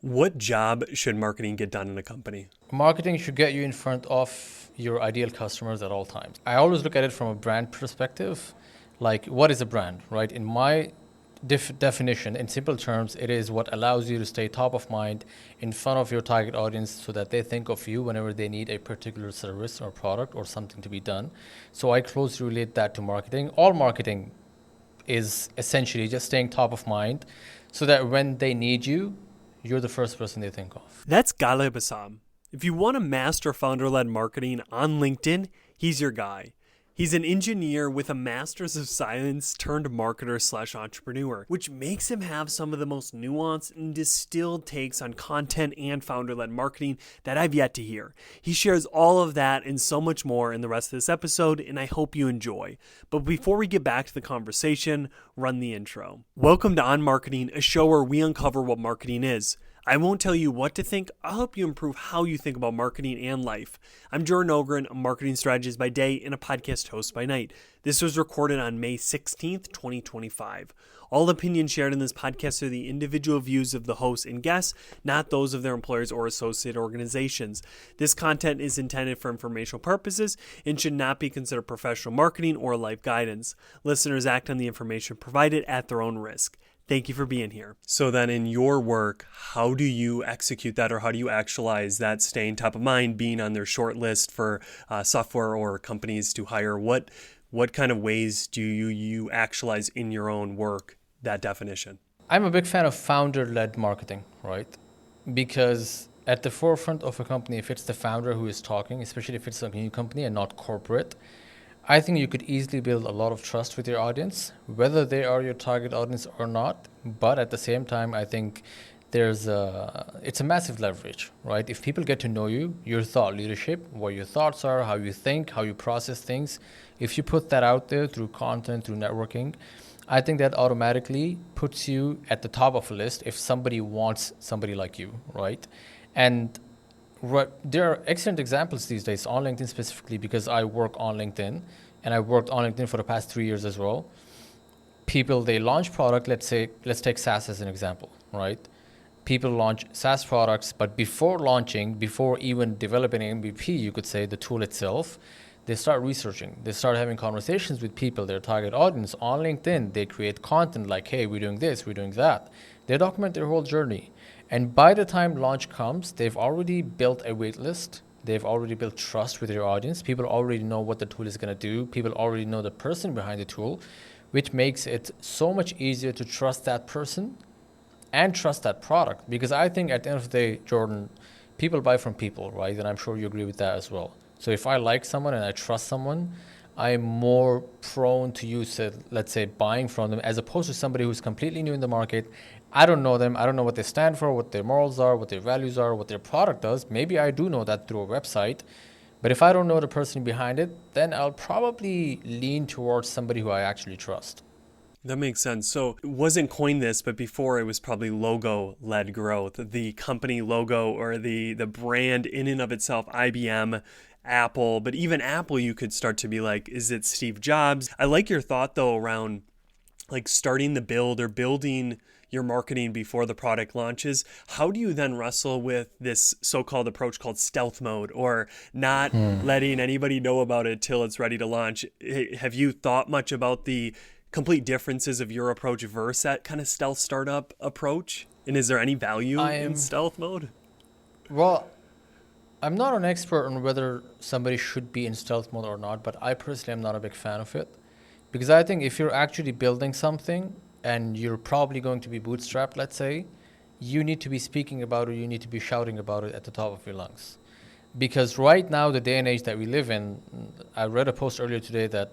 What job should marketing get done in a company? Marketing should get you in front of your ideal customers at all times. I always look at it from a brand perspective. Like, what is a brand, right? In my definition, in simple terms, it is what allows you to stay top of mind in front of your target audience so that they think of you whenever they need a particular service or product or something to be done. So I closely relate that to marketing. All marketing is essentially just staying top of mind so that when they need you, you're the first person they think of. That's Ghalib Hassam. If you want to master founder-led marketing on LinkedIn, he's your guy. He's an engineer with a master's of science turned marketer / entrepreneur, which makes him have some of the most nuanced and distilled takes on content and founder-led marketing that I've yet to hear. He shares all of that and so much more in the rest of this episode, and I hope you enjoy. But before we get back to the conversation, run the intro. Welcome to On Marketing, a show where we uncover what marketing is. I won't tell you what to think. I'll help you improve how you think about marketing and life. I'm Jordan Ogren, a marketing strategist by day and a podcast host by night. This was recorded on May 16th, 2025. All opinions shared in this podcast are the individual views of the hosts and guests, not those of their employers or associate organizations. This content is intended for informational purposes and should not be considered professional marketing or life guidance. Listeners act on the information provided at their own risk. Thank you for being here. So then in your work, how do you execute that, or how do you actualize that staying top of mind, being on their short list for software or companies to hire? What kind of ways do you actualize in your own work that definition? I'm a big fan of founder-led marketing, right? Because at the forefront of a company, if it's the founder who is talking, especially if it's a new company and not corporate, I think you could easily build a lot of trust with your audience, whether they are your target audience or not. But at the same time, I think it's a massive leverage, right? If people get to know you, your thought leadership, what your thoughts are, how you think, how you process things, if you put that out there through content, through networking, I think that automatically puts you at the top of a list if somebody wants somebody like you, right? And there are excellent examples these days on LinkedIn specifically, because I work on LinkedIn and I worked on LinkedIn for the past 3 years as well. People, they launch product, let's take SaaS as an example, right? People launch SaaS products, but before launching, before even developing an MVP, you could say the tool itself, they start researching. They start having conversations with people, their target audience on LinkedIn. They create content like, hey, we're doing this, we're doing that. They document their whole journey. And by the time launch comes, they've already built a wait list. They've already built trust with their audience. People already know what the tool is going to do. People already know the person behind the tool, which makes it so much easier to trust that person and trust that product. Because I think at the end of the day, Jordan, people buy from people, right? And I'm sure you agree with that as well. So if I like someone and I trust someone, I'm more prone to use, let's say, buying from them, as opposed to somebody who's completely new in the market. I don't know them. I don't know what they stand for, what their morals are, what their values are, what their product does. Maybe I do know that through a website. But if I don't know the person behind it, then I'll probably lean towards somebody who I actually trust. That makes sense. So it wasn't coined this, but before it was probably logo-led growth. The company logo or the brand in and of itself, IBM, Apple, but even Apple, you could start to be like, is it Steve Jobs? I like your thought though around like starting the build or building your marketing before the product launches. How do you then wrestle with this so-called approach called stealth mode, or not letting anybody know about it till it's ready to launch? Have you thought much about the complete differences of your approach versus that kind of stealth startup approach? And is there any value in stealth mode? Well, I'm not an expert on whether somebody should be in stealth mode or not, but I personally am not a big fan of it. Because I think if you're actually building something and you're probably going to be bootstrapped, let's say, you need to be speaking about it, you need to be shouting about it at the top of your lungs. Because right now, the day and age that we live in, I read a post earlier today that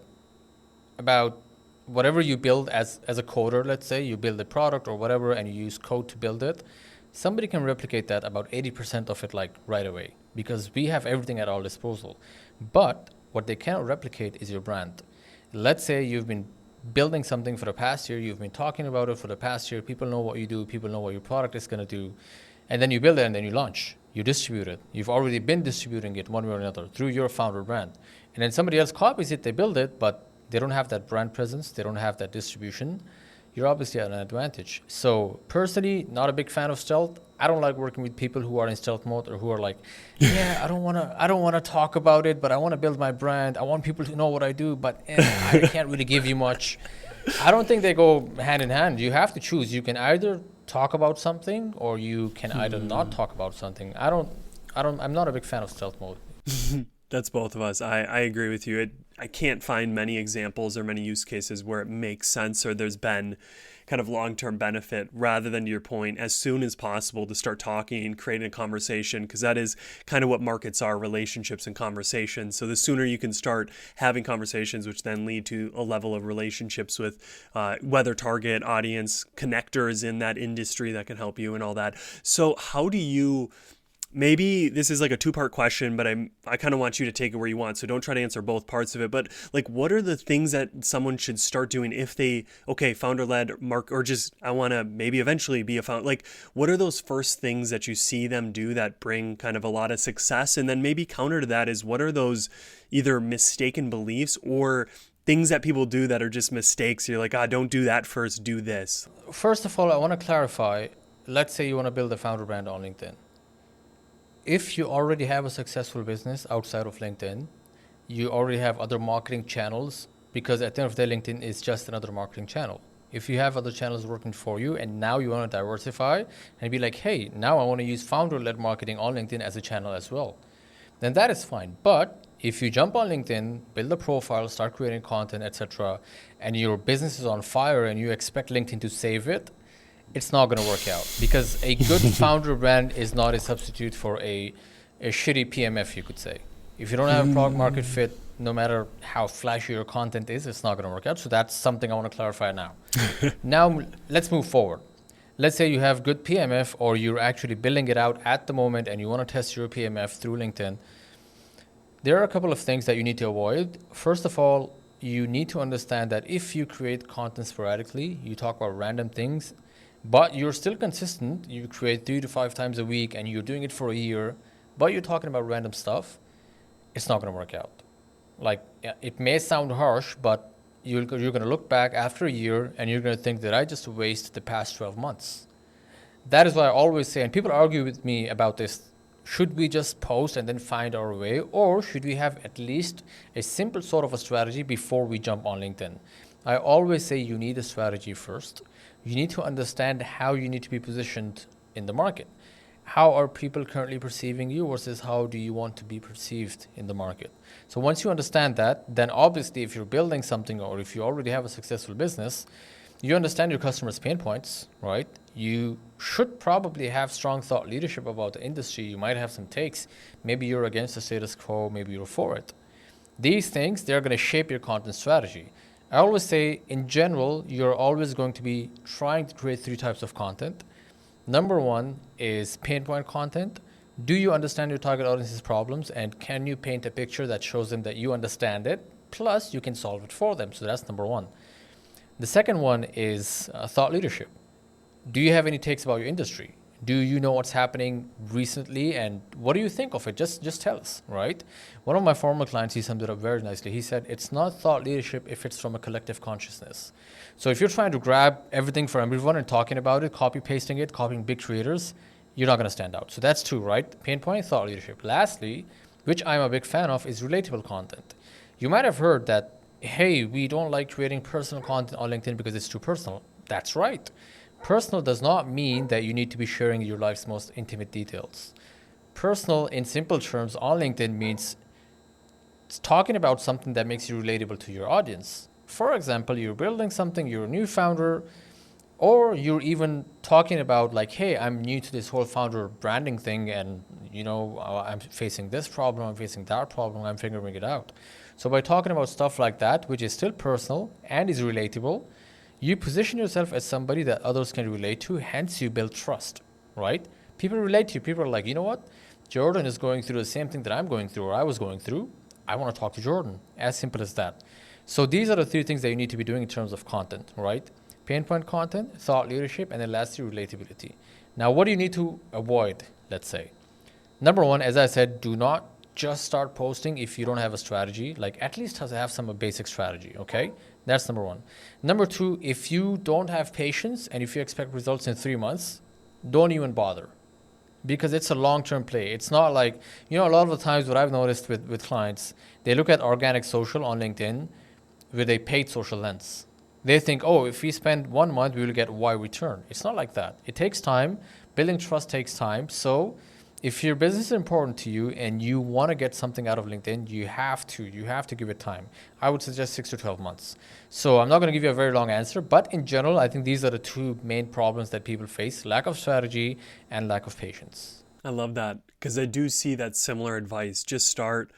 about whatever you build as a coder, let's say, you build a product or whatever and you use code to build it, somebody can replicate that about 80% of it like right away, because we have everything at our disposal. But what they cannot replicate is your brand. Let's say you've been building something for the past year, you've been talking about it for the past year, people know what you do, people know what your product is going to do, and then you build it and then you launch, you distribute it. You've already been distributing it one way or another through your founder brand. And then somebody else copies it, they build it, but they don't have that brand presence, they don't have that distribution. you're obviously at an advantage. So personally, not a big fan of stealth. I don't like working with people who are in stealth mode or who are like, yeah, I don't wanna talk about it, but I want to build my brand. I want people to know what I do, but I can't really give you much. I don't think they go hand in hand. You have to choose. You can either talk about something or you can either not talk about something. I'm not a big fan of stealth mode. That's both of us. I agree with you. I can't find many examples or many use cases where it makes sense or there's been kind of long-term benefit, rather than, to your point, as soon as possible to start talking and creating a conversation, because that is kind of what markets are, relationships and conversations. So the sooner you can start having conversations, which then lead to a level of relationships with whether target audience connectors in that industry that can help you and all that. So how do you... Maybe this is like a two-part question, but I kind of want you to take it where you want. So don't try to answer both parts of it. But like, what are the things that someone should start doing if they, founder-led or just, I want to maybe eventually be a founder. Like, what are those first things that you see them do that bring kind of a lot of success? And then maybe counter to that is, what are those either mistaken beliefs or things that people do that are just mistakes? You're like, don't do that first, do this. First of all, I want to clarify, let's say you want to build a founder brand on LinkedIn. If you already have a successful business outside of LinkedIn, you already have other marketing channels, because at the end of the day, LinkedIn is just another marketing channel. If you have other channels working for you and now you want to diversify and be like, hey, now I want to use founder-led marketing on LinkedIn as a channel as well, then that is fine. But if you jump on LinkedIn, build a profile, start creating content, etc., and your business is on fire and you expect LinkedIn to save it, it's not going to work out, because a good founder brand is not a substitute for a shitty PMF, you could say. If you don't have a product market fit, no matter how flashy your content is, it's not going to work out. So that's something I want to clarify now. Now, let's move forward. Let's say you have good PMF, or you're actually building it out at the moment and you want to test your PMF through LinkedIn. There are a couple of things that you need to avoid. First of all, you need to understand that if you create content sporadically, you talk about random things, but you're still consistent, you create 3 to 5 times a week and you're doing it for a year, but you're talking about random stuff, it's not going to work out. Like, it may sound harsh, but you're going to look back after a year and you're going to think that I just wasted the past 12 months. That is why I always say, and people argue with me about this, should we just post and then find our way, or should we have at least a simple sort of a strategy before we jump on LinkedIn? I always say you need a strategy first. You need to understand how you need to be positioned in the market. How are people currently perceiving you versus how do you want to be perceived in the market? So once you understand that, then obviously if you're building something or if you already have a successful business, you understand your customers' pain points, right? You should probably have strong thought leadership about the industry. You might have some takes. Maybe you're against the status quo, maybe you're for it. These things, they're going to shape your content strategy. I always say, in general, you're always going to be trying to create 3 types of content. Number 1 is pain point content. Do you understand your target audience's problems, and can you paint a picture that shows them that you understand it, plus you can solve it for them? So that's number 1. The second one is thought leadership. Do you have any takes about your industry? Do you know what's happening recently, and what do you think of it? Just tell us, right? One of my former clients, he summed it up very nicely. He said, it's not thought leadership if it's from a collective consciousness. So if you're trying to grab everything from everyone and talking about it, copy-pasting it, copying big creators, you're not going to stand out. So that's 2, right? Pain point, thought leadership. Lastly, which I'm a big fan of, is relatable content. You might have heard that, hey, we don't like creating personal content on LinkedIn because it's too personal. That's right. Personal does not mean that you need to be sharing your life's most intimate details. Personal, in simple terms, on LinkedIn means talking about something that makes you relatable to your audience. For example, you're building something, you're a new founder, or you're even talking about like, hey, I'm new to this whole founder branding thing, and I'm facing this problem, I'm facing that problem, I'm figuring it out. So by talking about stuff like that, which is still personal and is relatable, you position yourself as somebody that others can relate to, hence you build trust, right? People relate to you. People are like, you know what? Jordan is going through the same thing that I'm going through or I was going through. I want to talk to Jordan. As simple as that. So these are the 3 things that you need to be doing in terms of content, right? Pain point content, thought leadership, and then lastly, relatability. Now, what do you need to avoid, let's say? Number 1, as I said, do not just start posting if you don't have a strategy. Like, at least have some basic strategy, okay? That's number one. Number two, if you don't have patience and if you expect results in 3 months, don't even bother, because it's a long-term play. It's not like, a lot of the times what I've noticed with clients, they look at organic social on LinkedIn with a paid social lens. They think, oh, if we spend 1 month, we will get Y return. It's not like that. It takes time. Building trust takes time. So if your business is important to you and you want to get something out of LinkedIn, you have to give it time. I would suggest 6 to 12 months. So I'm not going to give you a very long answer, but in general, I think these are the two main problems that people face: lack of strategy and lack of patience. I love that, because I do see that similar advice. Just start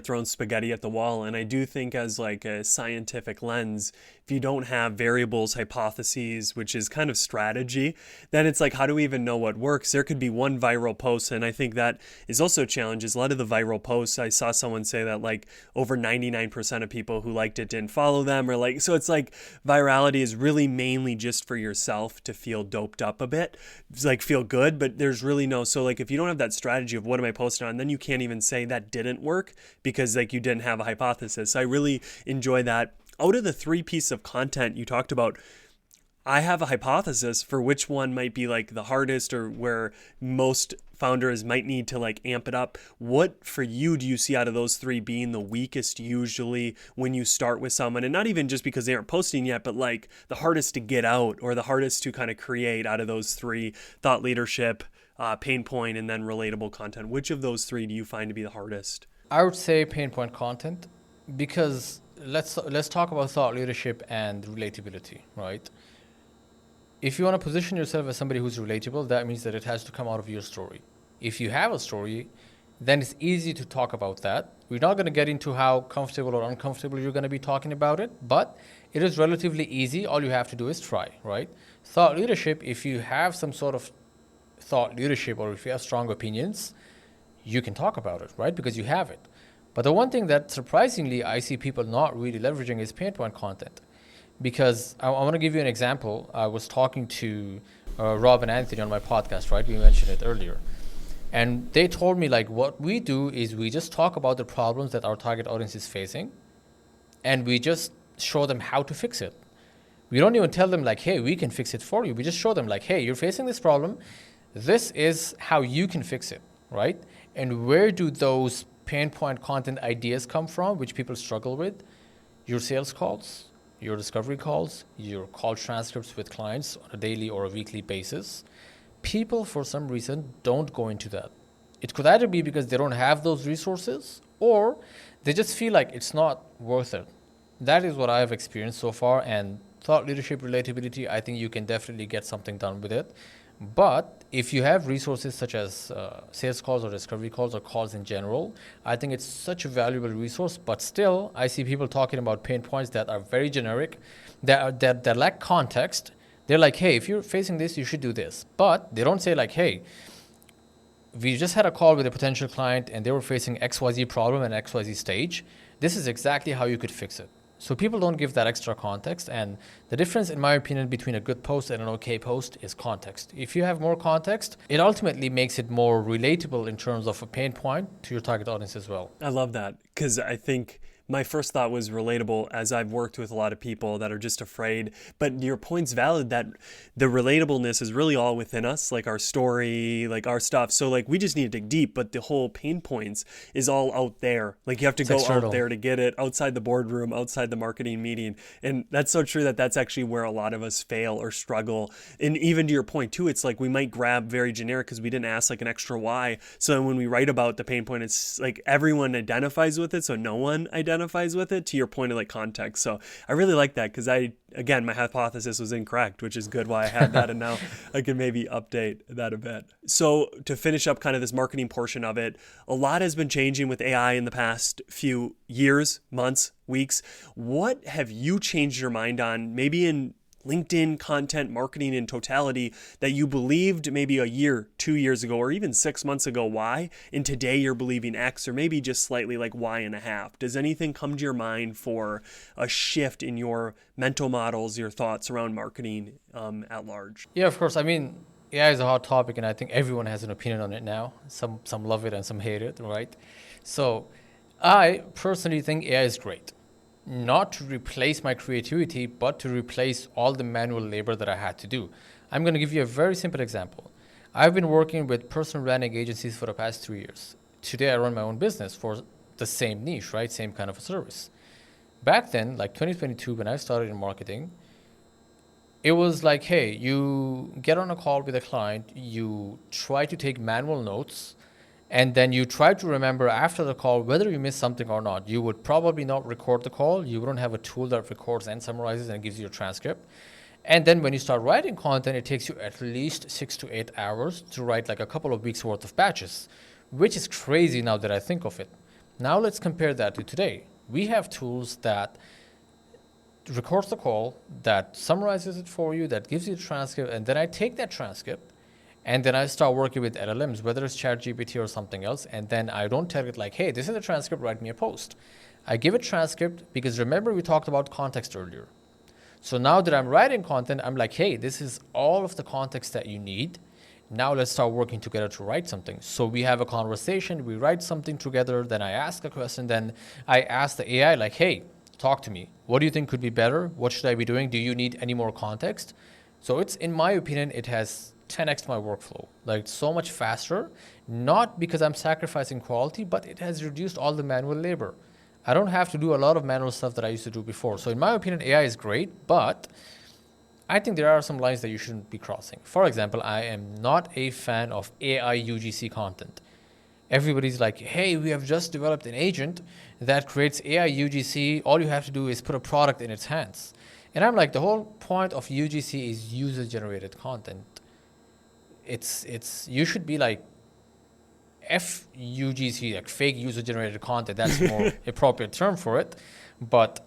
throwing spaghetti at the wall. And I do think, as like a scientific lens, if you don't have variables, hypotheses, which is kind of strategy, then it's like, how do we even know what works? There could be one viral post. And I think that is also a challenge. Is a lot of the viral posts, I saw someone say that like over 99% of people who liked it didn't follow them, or like, so it's like virality is really mainly just for yourself to feel doped up a bit. It's like feel good, but there's really no, so like if you don't have that strategy of what am I posting on, then you can't even say that didn't work, because like you didn't have a hypothesis. So I really enjoy that. Out of the 3 pieces of content you talked about, I have a hypothesis for which one might be like the hardest, or where most founders might need to like amp it up. What for you do you see out of those 3 being the weakest usually when you start with someone? And not even just because they aren't posting yet, but like the hardest to get out, or the hardest to kind of create out of those 3: thought leadership, pain point, and then relatable content. Which of those 3 do you find to be the hardest? I would say pain point content, because let's talk about thought leadership and relatability, right? If you want to position yourself as somebody who's relatable, that means that it has to come out of your story. If you have a story, then it's easy to talk about that. We're not going to get into how comfortable or uncomfortable you're going to be talking about it, but it is relatively easy. All you have to do is try, right? Thought leadership, if you have some sort of thought leadership, or if you have strong opinions, you can talk about it, right? Because you have it. But the one thing that surprisingly I see people not really leveraging is pain point content. Because I want to give you an example. I was talking to Rob and Anthony on my podcast, right? We mentioned it earlier. And they told me, like, what we do is we just talk about the problems that our target audience is facing, and we just show them how to fix it. We don't even tell them, like, hey, we can fix it for you. We just show them, like, hey, you're facing this problem. This is how you can fix it, right? And where do those pain point content ideas come from, which people struggle with? Your sales calls, your discovery calls, your call transcripts with clients on a daily or a weekly basis. People, for some reason, don't go into that. It could either be because they don't have those resources, or they just feel like it's not worth it. That is what I have experienced so far. And thought leadership, relatability, I think you can definitely get something done with it. But if you have resources such as sales calls or discovery calls or calls in general, I think it's such a valuable resource. But still, I see people talking about pain points that are very generic, that lack context. They're like, hey, if you're facing this, you should do this. But they don't say like, hey, we just had a call with a potential client and they were facing XYZ problem and XYZ stage. This is exactly how you could fix it. So people don't give that extra context. And the difference, in my opinion, between a good post and an okay post is context. If you have more context, it ultimately makes it more relatable in terms of a pain point to your target audience as well. I love that, because I think my first thought was relatable, as I've worked with a lot of people that are just afraid. But your point's valid, that the relatableness is really all within us, like our story, like our stuff. So like we just need to dig deep, but the whole pain points is all out there. Like you have to go external. out there to get it, outside the boardroom, outside the marketing meeting. And that's so true, that's actually where a lot of us fail or struggle. And even to your point too, it's like we might grab very generic because we didn't ask like an extra why. So when we write about the pain point, it's like everyone identifies with it, so no one identifies with it, to your point of like context. So I really like that, because again, my hypothesis was incorrect, which is good why I had that. And now I can maybe update that a bit. So to finish up kind of this marketing portion of it, a lot has been changing with AI in the past few years, months, weeks. What have you changed your mind on, maybe in LinkedIn content marketing in totality, that you believed maybe a year, 2 years ago, or even 6 months ago Y, and today you're believing X, or maybe just slightly like Y.5? Does anything come to your mind for a shift in your mental models, your thoughts around marketing at large? Yeah, of course. I mean, AI is a hot topic, and I think everyone has an opinion on it now. Some love it and some hate it, right? So I personally think AI is great. not to replace my creativity, but to replace all the manual labor that I had to do. I'm going to give you a very simple example. I've been working with personal branding agencies for the past 3 years. Today, I run my own business for the same niche, right? Same kind of a service. Back then, like 2022, when I started in marketing, it was like, hey, you get on a call with a client, you try to take manual notes, and then you try to remember after the call whether you missed something or not. You would probably not record the call. You wouldn't have a tool that records and summarizes and gives you a transcript. And then when you start writing content, it takes you at least 6 to 8 hours to write like a couple of weeks worth of batches, which is crazy now that I think of it. Now let's compare that to today. We have tools that records the call, that summarizes it for you, that gives you a transcript, and then I take that transcript and then I start working with LLMs, whether it's ChatGPT or something else, and then I don't tell it like, hey, this is a transcript, write me a post. I give it transcript because remember we talked about context earlier. So now that I'm writing content, I'm like, hey, this is all of the context that you need. Now let's start working together to write something. So we have a conversation, we write something together, then I ask a question, then I ask the AI like, hey, talk to me. What do you think could be better? What should I be doing? Do you need any more context? So it's, in my opinion, it has 10x my workflow. Like so much faster, not because I'm sacrificing quality, but it has reduced all the manual labor. I don't have to do a lot of manual stuff that I used to do before. So in my opinion, AI is great, but I think there are some lines that you shouldn't be crossing. For example, I am not a fan of AI UGC content. Everybody's like, hey, we have just developed an agent that creates AI UGC. All you have to do is put a product in its hands. And I'm like, the whole point of UGC is user-generated content. It's you should be like FUGC, like fake user-generated content. That's a more appropriate term for it. But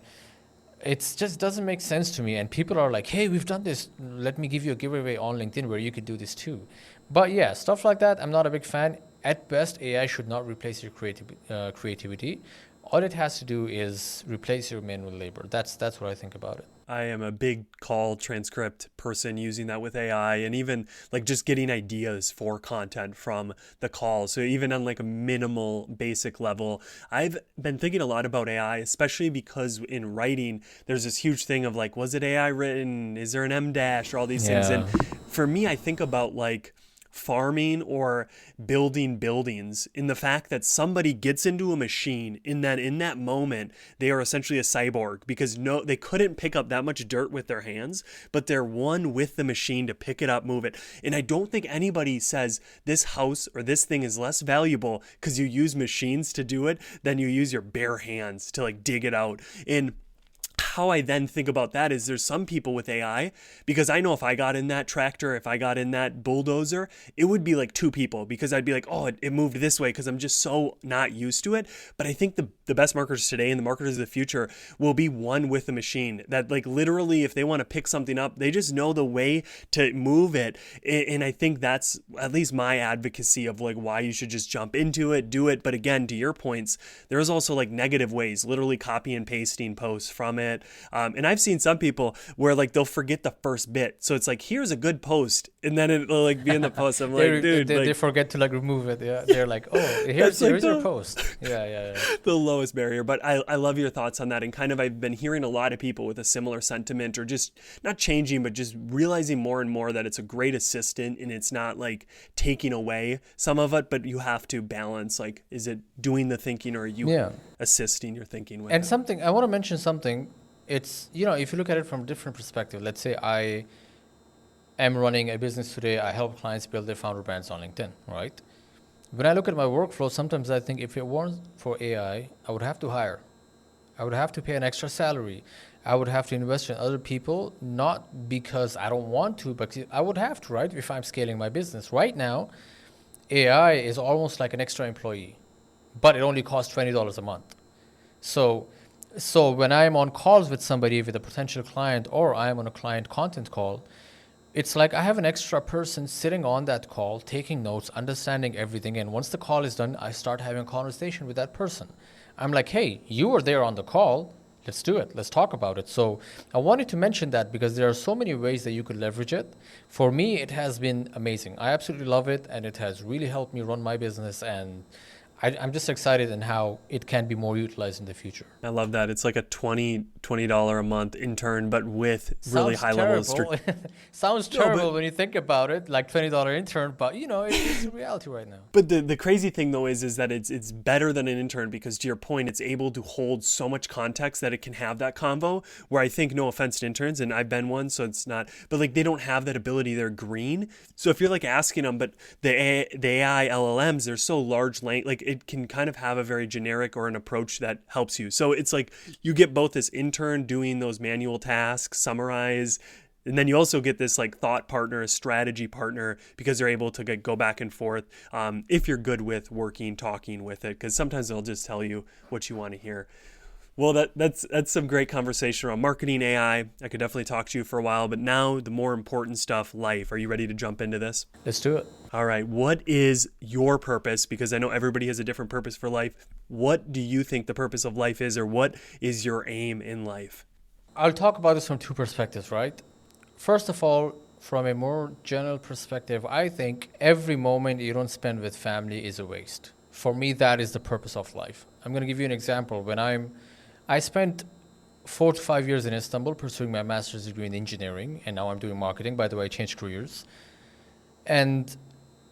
it just doesn't make sense to me. And people are like, hey, we've done this. Let me give you a giveaway on LinkedIn where you could do this too. But yeah, stuff like that, I'm not a big fan. At best, AI should not replace your creativity. All it has to do is replace your manual labor. That's what I think about it. I am a big call transcript person using that with AI, and even like just getting ideas for content from the call. So even on like a minimal basic level, I've been thinking a lot about AI, especially because in writing, there's this huge thing of like, was it AI written? Is there an M dash or all these things? And for me, I think about like farming or building buildings in the fact that somebody gets into a machine in that moment they are essentially a cyborg because they couldn't pick up that much dirt with their hands, but they're one with the machine to pick it up, move it. And I don't think anybody says this house or this thing is less valuable because you use machines to do it than you use your bare hands to like dig it out. And how I then think about that is there's some people with AI, because I know if I got in that tractor, if I got in that bulldozer, it would be like two people because I'd be like, oh, it moved this way because I'm just so not used to it. But I think the best marketers today and the marketers of the future will be one with the machine that like literally if they want to pick something up, they just know the way to move it. And I think that's at least my advocacy of like why you should just jump into it, do it. But again, to your points, there's also like negative ways, literally copy and pasting posts from it. And I've seen some people where like they'll forget the first bit. So it's like, here's a good post. And then it'll like be in the post. I'm like, dude. They forget to like remove it. Yeah. They're like, oh, here's your post. Yeah. The lowest barrier. But I love your thoughts on that. And kind of I've been hearing a lot of people with a similar sentiment or just not changing, but just realizing more and more that it's a great assistant and it's not like taking away some of it, but you have to balance like, is it doing the thinking or are you assisting your thinking with and it? Something, I want to mention something. It's, if you look at it from a different perspective, let's say I am running a business today, I help clients build their founder brands on LinkedIn, right? When I look at my workflow, sometimes I think if it weren't for AI, I would have to hire. I would have to pay an extra salary. I would have to invest in other people, not because I don't want to, but I would have to, right? If I'm scaling my business. Right now, AI is almost like an extra employee, but it only costs $20 a month. So when I'm on calls with somebody, with a potential client, or I'm on a client content call, it's like I have an extra person sitting on that call, taking notes, understanding everything. And once the call is done, I start having a conversation with that person. I'm like, hey, you were there on the call. Let's do it. Let's talk about it. So I wanted to mention that because there are so many ways that you could leverage it. For me, it has been amazing. I absolutely love it. And it has really helped me run my business. And I'm just excited in how it can be more utilized in the future. I love that. It's like a $20 a month intern, but with really Sounds high level of terrible. Sounds No, terrible but when you think about it, like $20 intern, but you know, it's a reality right now. but the crazy thing though is that it's better than an intern because to your point, it's able to hold so much context that it can have that convo where I think no offense to interns and I've been one, so it's not, but like they don't have that ability. They're green. So if you're like asking them, but the AI LLMs, they're so large like it can kind of have a very generic or an approach that helps you. So it's like you get both this intern doing those manual tasks, summarize, and then you also get this like thought partner, a strategy partner, because they're able to go back and forth if you're good with working, talking with it, because sometimes they'll just tell you what you want to hear. Well, that's some great conversation around marketing AI. I could definitely talk to you for a while, but now the more important stuff, life. Are you ready to jump into this? Let's do it. All right. What is your purpose? Because I know everybody has a different purpose for life. What do you think the purpose of life is, or what is your aim in life? I'll talk about this from two perspectives, right? First of all, from a more general perspective, I think every moment you don't spend with family is a waste. For me, that is the purpose of life. I'm going to give you an example. I spent 4 to 5 years in Istanbul pursuing my master's degree in engineering, and now I'm doing marketing. By the way, I changed careers. And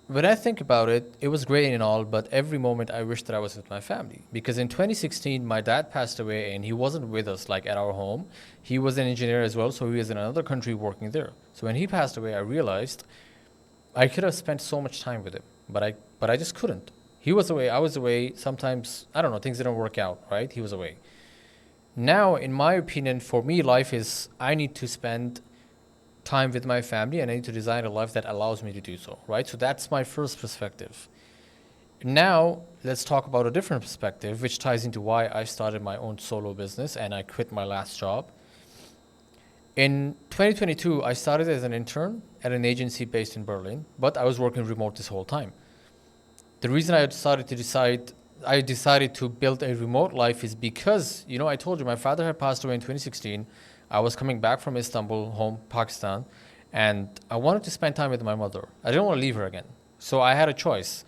when I think about it, it was great and all, but every moment I wish that I was with my family. Because in 2016, my dad passed away and he wasn't with us like at our home. He was an engineer as well, so he was in another country working there. So when he passed away, I realized I could have spent so much time with him, but I just couldn't. He was away, I was away. Sometimes, I don't know, things didn't work out, right? He was away. Now, in my opinion, for me, life is I need to spend time with my family and I need to design a life that allows me to do so, right? So that's my first perspective. Now, let's talk about a different perspective, which ties into why I started my own solo business and I quit my last job. In 2022, I started as an intern at an agency based in Berlin, but I was working remote this whole time. The reason I decided to build a remote life is because, I told you my father had passed away in 2016. I was coming back from Istanbul, home, Pakistan, and I wanted to spend time with my mother. I didn't want to leave her again. So I had a choice.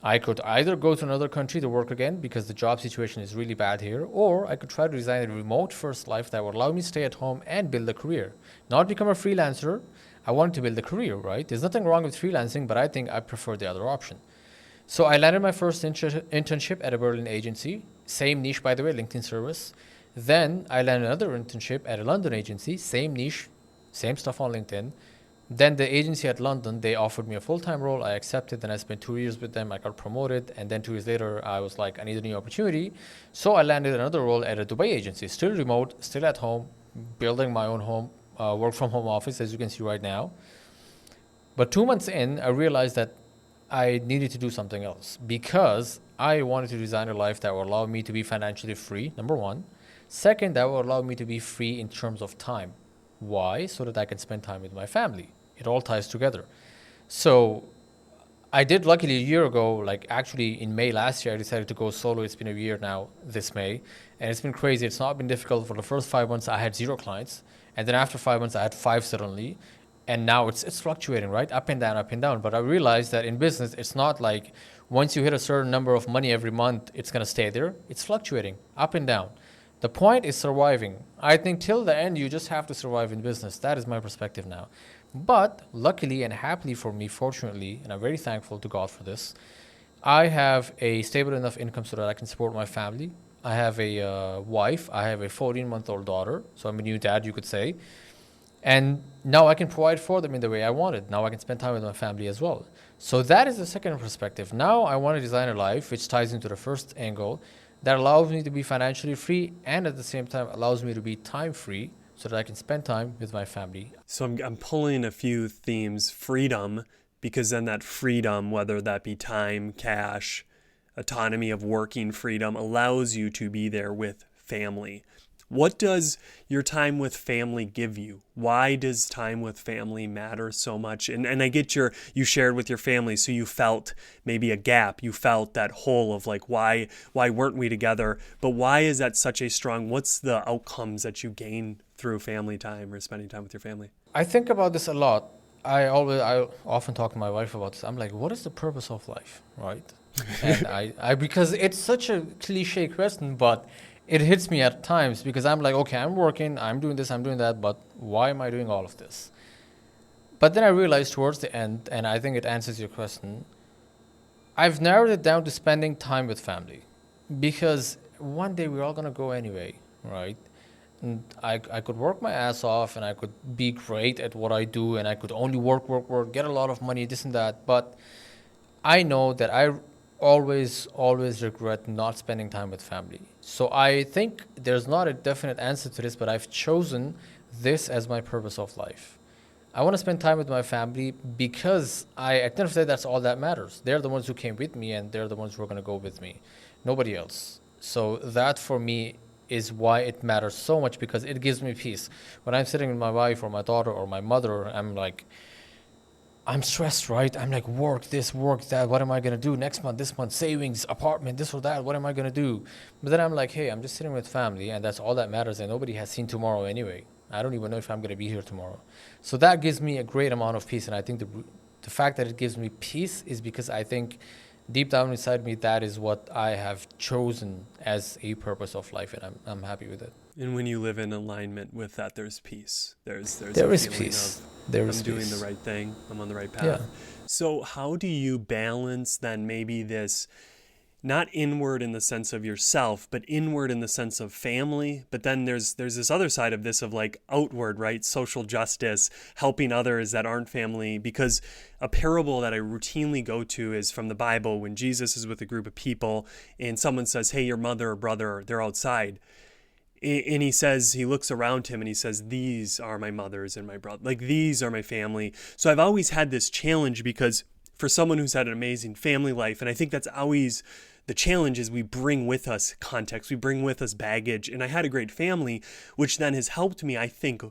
I could either go to another country to work again because the job situation is really bad here, or I could try to design a remote first life that would allow me to stay at home and build a career. Not become a freelancer. I wanted to build a career, right? There's nothing wrong with freelancing, but I think I prefer the other option. So I landed my first internship at a Berlin agency, same niche, by the way, LinkedIn service. Then I landed another internship at a London agency, same niche, same stuff on LinkedIn. Then the agency at London, they offered me a full-time role. I accepted, then I spent 2 years with them. I got promoted, and then 2 years later, I was like, I need a new opportunity. So I landed another role at a Dubai agency, still remote, still at home, building my own home, work from home office, as you can see right now. But 2 months in, I realized that I needed to do something else because I wanted to design a life that would allow me to be financially free, number one. Second, that will allow me to be free in terms of time. Why? So that I can spend time with my family. It all ties together. So I did, luckily, a year ago, like actually in May last year, I decided to go solo. It's been a year now, this May. And it's been crazy. It's not been difficult. For the first 5 months, I had 0 clients. And then after 5 months, I had 5 suddenly. And now it's fluctuating, right? Up and down, up and down. But I realized that in business, it's not like once you hit a certain number of money every month, it's going to stay there. It's fluctuating, up and down. The point is surviving. I think till the end, you just have to survive in business. That is my perspective now. But luckily and happily for me, fortunately, and I'm very thankful to God for this, I have a stable enough income so that I can support my family. I have a wife. I have a 14-month-old daughter. So I'm a new dad, you could say. And now I can provide for them in the way I wanted. Now I can spend time with my family as well. So that is the second perspective. Now I want to design a life which ties into the first angle that allows me to be financially free and at the same time allows me to be time free so that I can spend time with my family. So I'm pulling a few themes. Freedom, because then that freedom, whether that be time, cash, autonomy of working freedom, allows you to be there with family. What does your time with family give you? Why does time with family matter so much? And I get you shared with your family, so you felt maybe a gap. You felt that hole of like, why weren't we together? But why is that such a strong, what's the outcomes that you gain through family time or spending time with your family? I think about this a lot. I often talk to my wife about this. I'm like, what is the purpose of life, right? And I because it's such a cliche question, but it hits me at times because I'm like, okay, I'm working, I'm doing this, I'm doing that, but why am I doing all of this? But then I realized towards the end, and I think it answers your question, I've narrowed it down to spending time with family because one day we're all going to go anyway, right? And I could work my ass off and I could be great at what I do and I could only work, get a lot of money, this and that. But I know that I always regret not spending time with family. So I think there's not a definite answer to this, but I've chosen this as my purpose of life. I want to spend time with my family because at the end of the day, that's all that matters. They're the ones who came with me and they're the ones who are going to go with me. Nobody else. So that for me is why it matters so much because it gives me peace. When I'm sitting with my wife or my daughter or my mother, I'm like, I'm stressed, right? I'm like, work this, work that. What am I going to do next month, this month? Savings, apartment, this or that. What am I going to do? But then I'm like, hey, I'm just sitting with family, and that's all that matters. And nobody has seen tomorrow anyway. I don't even know if I'm going to be here tomorrow. So that gives me a great amount of peace. And I think the fact that it gives me peace is because I think deep down inside me, that is what I have chosen as a purpose of life. And I'm happy with it. And when you live in alignment with that, there's peace. There's There a is feeling peace. of There I'm is doing peace. the right thing. I'm on the right path. Yeah. So how do you balance then maybe this not inward in the sense of yourself, but inward in the sense of family? But then there's this other side of this of like outward, right? Social justice, helping others that aren't family. Because a parable that I routinely go to is from the Bible when Jesus is with a group of people and someone says, hey, your mother or brother, they're outside. And he says, he looks around him and he says, these are my mothers and my brother, like these are my family. So I've always had this challenge because for someone who's had an amazing family life, and I think that's always the challenge is we bring with us context, we bring with us baggage. And I had a great family, which then has helped me, I think,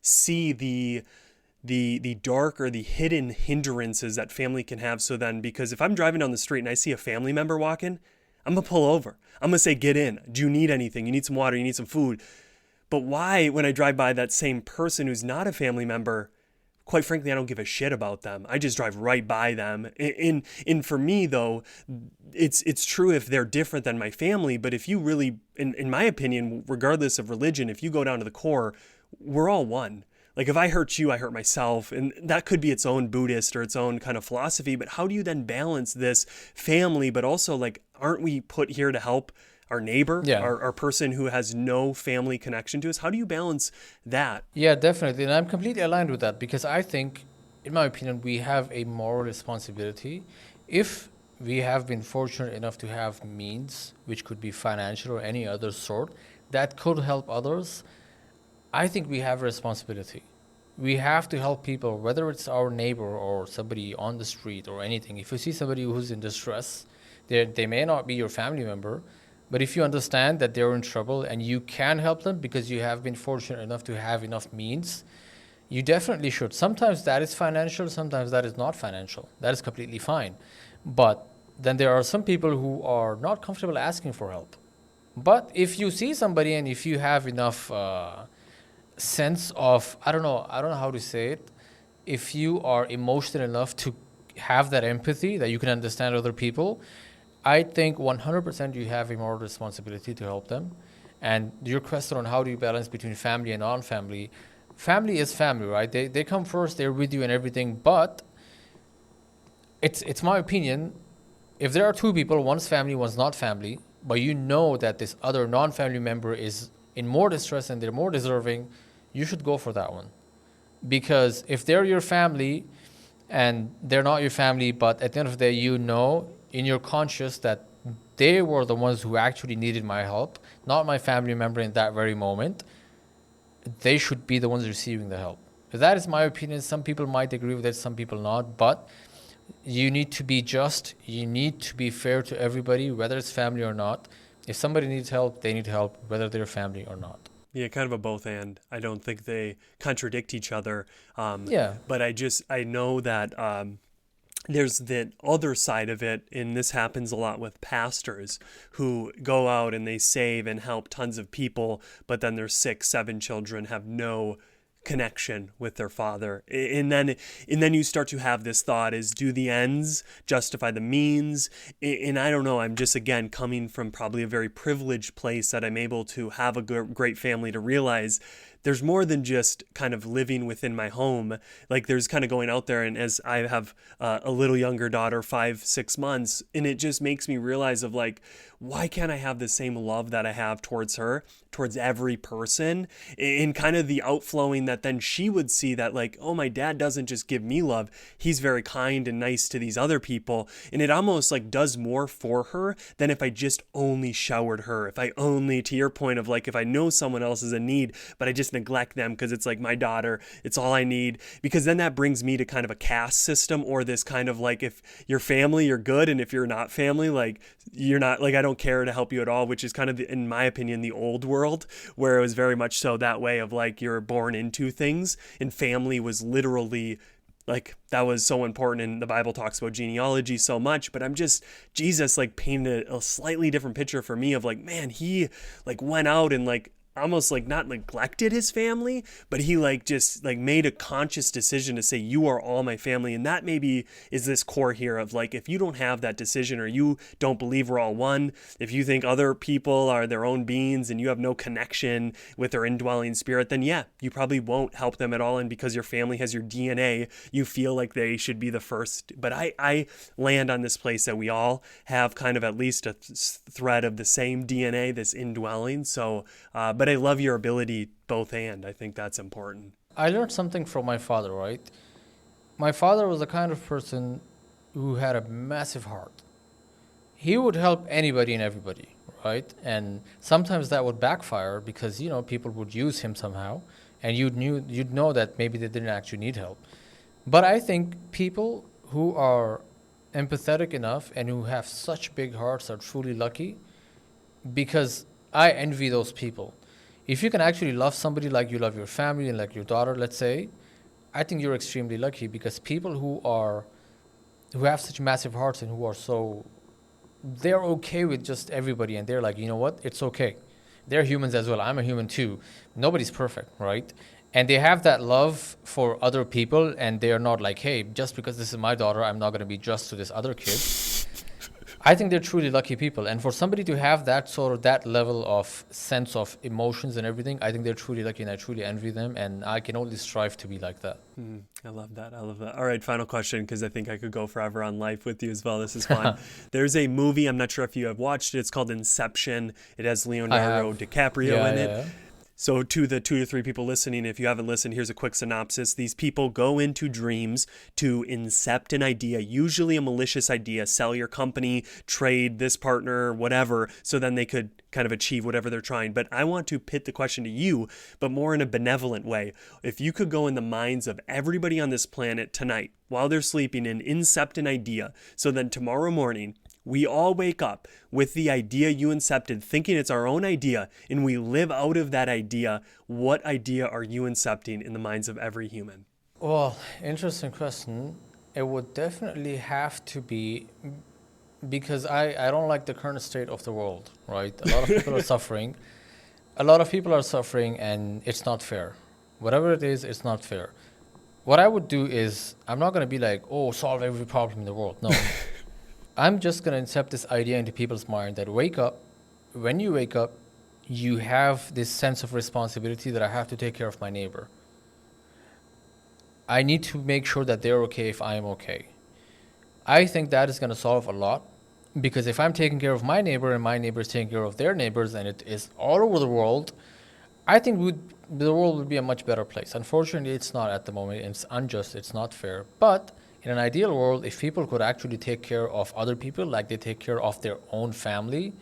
see the dark or the hidden hindrances that family can have. So then, because if I'm driving down the street and I see a family member walking, I'm going to pull over. I'm going to say, get in. Do you need anything? You need some water? You need some food? But why, when I drive by that same person who's not a family member, quite frankly, I don't give a shit about them. I just drive right by them. And for me, though, it's true if they're different than my family. But if you really, in my opinion, regardless of religion, if you go down to the core, we're all one. Like if I hurt you, I hurt myself. And that could be its own Buddhist or its own kind of philosophy. But how do you then balance this family, but also like, aren't we put here to help our neighbor, Yeah. our person who has no family connection to us? How do you balance that? Yeah, definitely. And I'm completely aligned with that because I think, in my opinion, we have a moral responsibility. If we have been fortunate enough to have means, which could be financial or any other sort, that could help others, I think we have a responsibility. We have to help people, whether it's our neighbor or somebody on the street or anything. If you see somebody who's in distress, they may not be your family member, but if you understand that they're in trouble and you can help them because you have been fortunate enough to have enough means, you definitely should. Sometimes that is financial, sometimes that is not financial. That is completely fine. But then there are some people who are not comfortable asking for help. But if you see somebody and if you have enough sense of, I don't know how to say it, if you are emotional enough to have that empathy that you can understand other people, I think 100% you have a moral responsibility to help them. And your question on how do you balance between family and non-family, family is family, right? They come first, they're with you and everything, but it's my opinion, if there are two people, one's family, one's not family, but you know that this other non-family member is in more distress and they're more deserving, you should go for that one. Because if they're your family and they're not your family, but at the end of the day, you know in your conscious that they were the ones who actually needed my help, not my family member in that very moment, they should be the ones receiving the help. That is my opinion. Some people might agree with it, some people not, but you need to be just, you need to be fair to everybody, whether it's family or not. If somebody needs help, they need help, whether they're family or not. Yeah, kind of a both and. I don't think they contradict each other. Yeah. But I know that there's the other side of it, and this happens a lot with pastors who go out and they save and help tons of people, but then their 6, 7 children have no connection with their father. And then you start to have this thought is, do the ends justify the means? And I don't know, I'm just, again, coming from probably a very privileged place that I'm able to have a great family to realize there's more than just kind of living within my home. Like there's kind of going out there, and as I have a little younger daughter, 5-6 months, and it just makes me realize of like, why can't I have the same love that I have towards her, towards every person, and kind of the outflowing that then she would see that like, oh, my dad doesn't just give me love, he's very kind and nice to these other people. And it almost like does more for her than if I just only showered her. If I only, to your point of like, if I know someone else is in need, but I just neglect them because it's like my daughter, it's all I need. Because then that brings me to kind of a caste system, or this kind of like, if you're family, you're good. And if you're not family, like you're not, like I don't care to help you at all, which is kind of, in my opinion, the old world, where it was very much so that way of like you're born into things, and family was literally like, that was so important. And the Bible talks about genealogy so much, but Jesus like painted a slightly different picture for me of like, man, he like went out and like almost like not neglected his family, but he like just like made a conscious decision to say, you are all my family. And that maybe is this core here of like, if you don't have that decision, or you don't believe we're all one, if you think other people are their own beings and you have no connection with their indwelling spirit, then yeah, you probably won't help them at all. And because your family has your DNA, you feel like they should be the first. But I land on this place that we all have kind of at least a thread of the same DNA, this indwelling. So, but I love your ability both, and I think that's important. I learned something from my father, right? My father was the kind of person who had a massive heart. He would help anybody and everybody, right? And sometimes that would backfire because, people would use him somehow, and you'd know that maybe they didn't actually need help. But I think people who are empathetic enough and who have such big hearts are truly lucky, because I envy those people. If you can actually love somebody like you love your family and like your daughter, let's say, I think you're extremely lucky, because people who have such massive hearts and who are so, they're okay with just everybody, and they're like, you know what, it's okay. They're humans as well. I'm a human too. Nobody's perfect, right? And they have that love for other people, and they're not like, hey, just because this is my daughter, I'm not going to be just to this other kid. I think they're truly lucky people. And for somebody to have that level of sense of emotions and everything, I think they're truly lucky, and I truly envy them. And I can only strive to be like that. I love that. All right, final question, because I think I could go forever on life with you as well. This is fun. There's a movie, I'm not sure if you have watched it. It's called Inception. It has Leonardo DiCaprio in it. Yeah. So to the 2 to 3 people listening, if you haven't listened, here's a quick synopsis. These people go into dreams to incept an idea, usually a malicious idea, sell your company, trade this partner, whatever, so then they could kind of achieve whatever they're trying. But I want to pit the question to you, but more in a benevolent way. If you could go in the minds of everybody on this planet tonight while they're sleeping and incept an idea, so then tomorrow morning, we all wake up with the idea you incepted, thinking it's our own idea, and we live out of that idea. What idea are you incepting in the minds of every human? Well, interesting question. It would definitely have to be, because I don't like the current state of the world, right? A lot of people are suffering. A lot of people are suffering, and it's not fair. Whatever it is, it's not fair. What I would do is, I'm not going to be like, oh, solve every problem in the world. No. I'm just going to incept this idea into people's mind that when you wake up, you have this sense of responsibility that I have to take care of my neighbor. I need to make sure that they're okay if I am okay. I think that is going to solve a lot, because if I'm taking care of my neighbor and my neighbor is taking care of their neighbors, and it is all over the world, I think the world would be a much better place. Unfortunately, it's not at the moment. It's unjust. It's not fair. But in an ideal world, if people could actually take care of other people like they take care of their own family,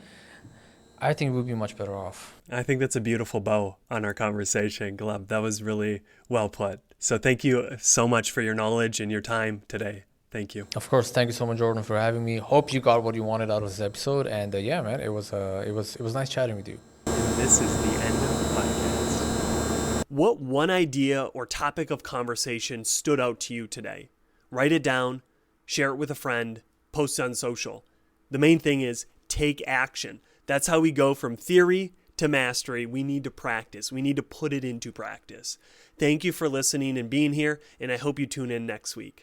I think we'd be much better off. I think that's a beautiful bow on our conversation, Ghalib. That was really well put. So thank you so much for your knowledge and your time today. Thank you. Of course. Thank you so much, Jordan, for having me. Hope you got what you wanted out of this episode. And yeah, man, it was nice chatting with you. And this is the end of the podcast. What one idea or topic of conversation stood out to you today? Write it down, share it with a friend, post it on social. The main thing is take action. That's how we go from theory to mastery, we need to practice. We need to put it into practice. Thank you for listening and being here, and I hope you tune in next week.